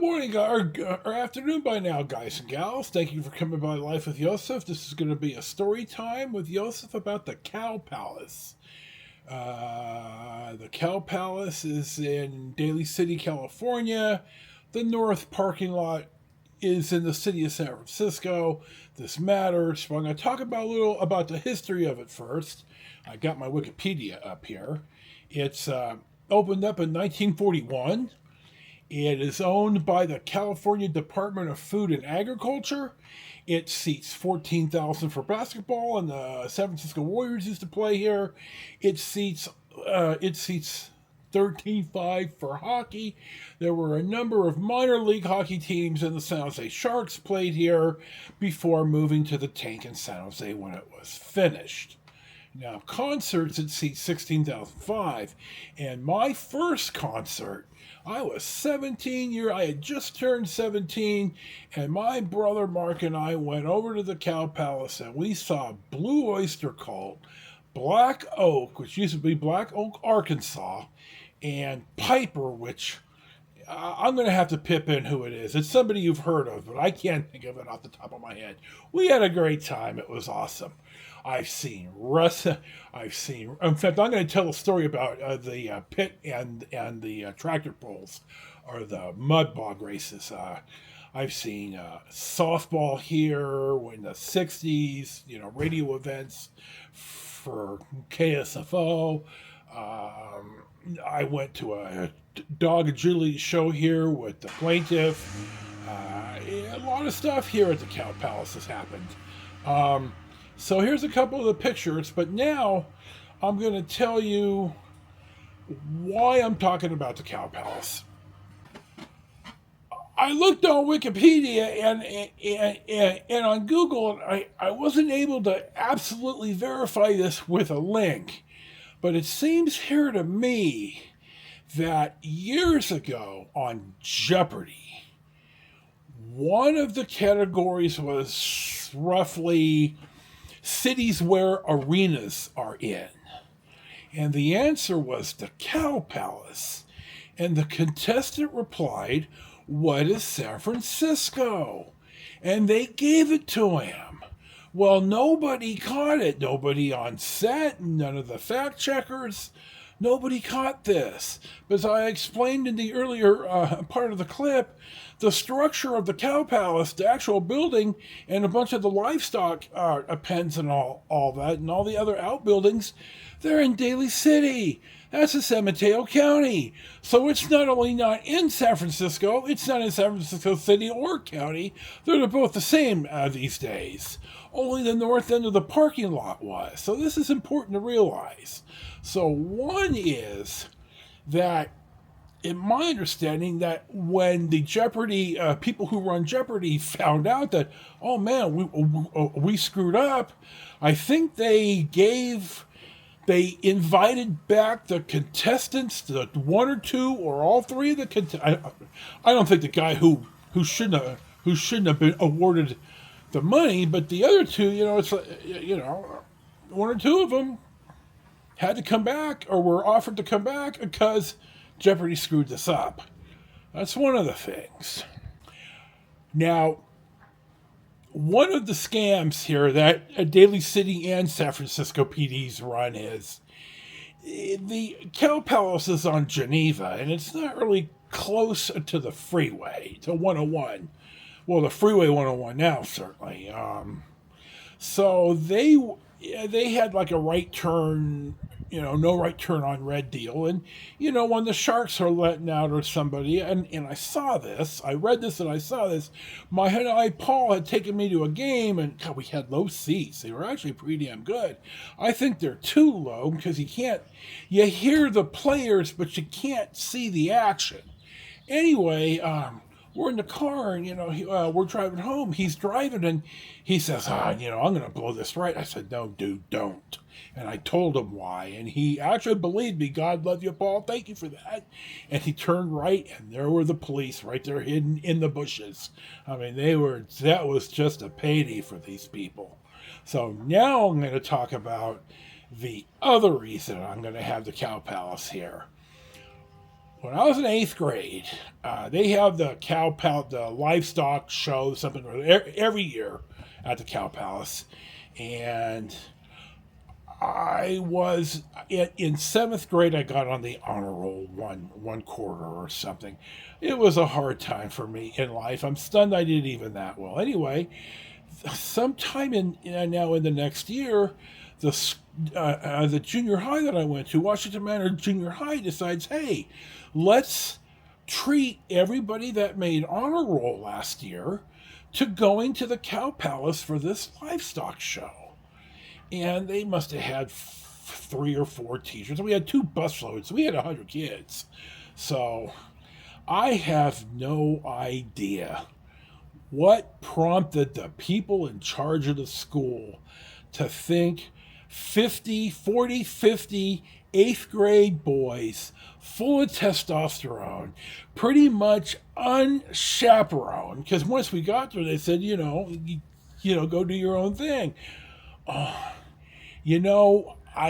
morning or afternoon by now, guys and gals. Thank you for coming by Life with Josef. This is going to be a story time with Josef about the Cow Palace. The Cow Palace is in Daly City, California. The north parking lot is in the city of San Francisco. This matters. But I'm going to talk about a little about the history of it first. I got my Wikipedia up here. It's opened up in 1941. It is owned by the California Department of Food and Agriculture. It seats 14,000 for basketball, and the San Francisco Warriors used to play here. It seats 13,500 for hockey. There were a number of minor league hockey teams, and the San Jose Sharks played here before moving to the Tank in San Jose when it was finished. Now, concerts, it seats 16,005. And my first concert, I was 17 I had just turned 17, and my brother Mark and I went over to the Cow Palace, and we saw Blue Oyster Cult, Black Oak, which used to be Black Oak, Arkansas, and Piper, which I'm going to have to pip in who it is. It's somebody you've heard of, but I can't think of it off the top of my head. We had a great time. It was awesome. I've seen Russ. In fact, I'm going to tell a story about the pit and the tractor pulls, or the mud bog races. I've seen softball here in the '60s. Radio events for KSFO. I went to a dog agility show here with the plaintiff. A lot of stuff here at the Cow Palace has happened. So here's a couple of the pictures, but now I'm going to tell you why I'm talking about the Cow Palace. I looked on Wikipedia and on Google, and I wasn't able to absolutely verify this with a link, but it seems here to me that years ago on Jeopardy, one of the categories was roughly cities where arenas are in. And the answer was the Cow Palace. And the contestant replied, "What is San Francisco?" And they gave it to him. Well, nobody caught it. Nobody on set, none of the fact checkers. Nobody caught this. As I explained in the earlier part of the clip, the structure of the Cow Palace, the actual building, and a bunch of the livestock pens and all that, and all the other outbuildings, they're in Daly City. That's in San Mateo County. So it's not only not in San Francisco, it's not in San Francisco City or County. They're both the same these days. Only the north end of the parking lot was. So this is important to realize. So one is that, in my understanding, that when the Jeopardy people who run Jeopardy found out that, oh man, we screwed up, I think they invited back the contestants, the one or two or all three of the contestants. I don't think the guy who shouldn't have been awarded the money, but the other two, it's like, one or two of them had to come back or were offered to come back because Jeopardy screwed this up. That's one of the things. Now, one of the scams here that Daly City and San Francisco PDs run is the Cow Palace is on Geneva, and it's not really close to the freeway, to 101. Well, the freeway 101 now, certainly. So they had like a right turn, no right turn on red deal. And, when the Sharks are letting out or somebody, and I saw this, I read this and I saw this, my guy Paul had taken me to a game, and God, we had low seats. They were actually pretty damn good. I think they're too low because you hear the players, but you can't see the action. Anyway, we're in the car, and we're driving home. He's driving, and he says, I'm going to blow this right. I said, no, dude, don't. And I told him why, and he actually believed me. God love you, Paul. Thank you for that. And he turned right, and there were the police right there hidden in the bushes. I mean, that was just a payday for these people. So now I'm going to talk about the other reason I'm going to have the Cow Palace here. when I was in 8th grade, they have the the livestock show, something every year at the Cow Palace, and I was in 7th grade. I got on the honor roll one quarter or something. It was a hard time for me in life. I'm stunned I did even that well. Anyway, sometime now in the next year, the junior high that I went to, Washington Manor Junior High, decides, hey, let's treat everybody that made honor roll last year to going to the Cow Palace for this livestock show. And they must have had 3 or 4 teachers. We had 2 busloads. We had 100 kids. So I have no idea what prompted the people in charge of the school to think 50, 8th grade boys full of testosterone, pretty much unchaperoned, because once we got there, they said, go do your own thing. I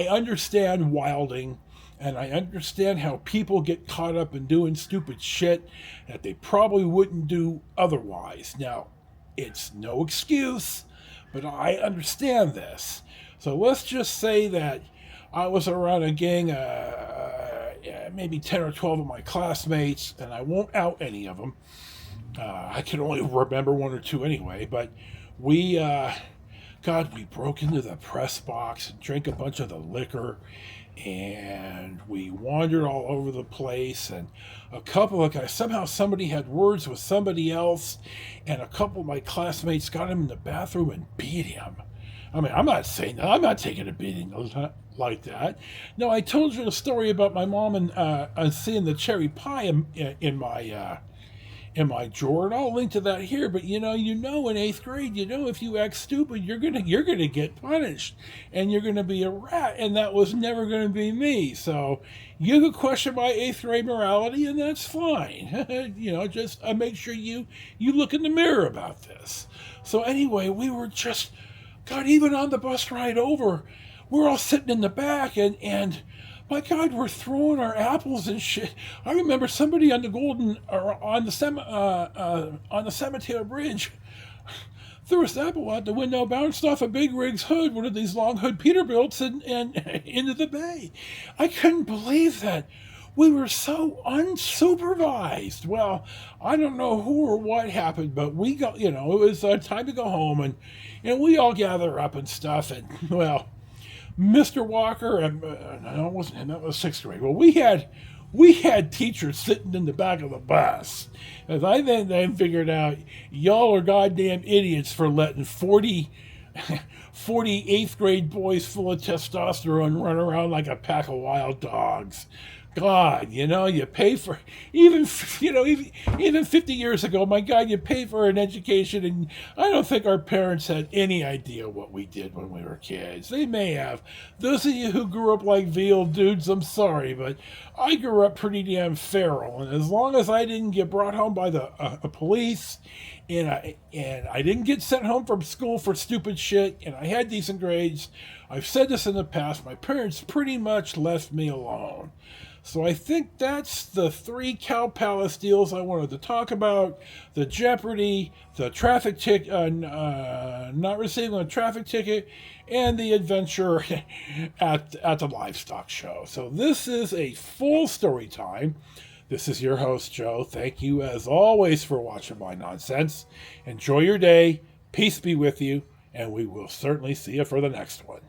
understand wilding, and I understand how people get caught up in doing stupid shit that they probably wouldn't do otherwise. Now, it's no excuse, but I understand this. So let's just say that I was around a gang, maybe 10 or 12 of my classmates, and I won't out any of them. I can only remember 1 or 2 anyway, but we broke into the press box and drank a bunch of the liquor, and we wandered all over the place, and a couple of guys, somehow somebody had words with somebody else, and a couple of my classmates got him in the bathroom and beat him. I mean, I'm not saying that. I'm not taking a beating like that. No, I told you the story about my mom and seeing the cherry pie in my drawer, and I'll link to that here. But in 8th grade, if you act stupid, you're gonna get punished, and you're gonna be a rat, and that was never gonna be me. So you could question my 8th grade morality, and that's fine. Just make sure you look in the mirror about this. So anyway, we were just, God, even on the bus ride over, we're all sitting in the back, and my God, we're throwing our apples and shit. I remember somebody on the Cemetery Bridge threw his apple out the window, bounced off a big rig's hood, one of these long hood Peterbilts, and into the bay. I couldn't believe that. We were so unsupervised. Well, I don't know who or what happened, but we got, it was time to go home, and we all gather up and stuff, and well, Mr. Walker, and that was 6th grade. Well, we had teachers sitting in the back of the bus, as I then figured out, y'all are goddamn idiots for letting 40 8th grade boys full of testosterone run around like a pack of wild dogs. God, you pay for, even 50 years ago, my God, you pay for an education, and I don't think our parents had any idea what we did when we were kids. They may have. Those of you who grew up like veal dudes, I'm sorry, but I grew up pretty damn feral, and as long as I didn't get brought home by the police, and I didn't get sent home from school for stupid shit, and I had decent grades, I've said this in the past, my parents pretty much left me alone. So I think that's the 3 Cow Palace deals I wanted to talk about: the Jeopardy, the traffic ticket, not receiving a traffic ticket, and the adventure at the livestock show. So this is a full story time. This is your host, Joe. Thank you, as always, for watching my nonsense. Enjoy your day. Peace be with you, and we will certainly see you for the next one.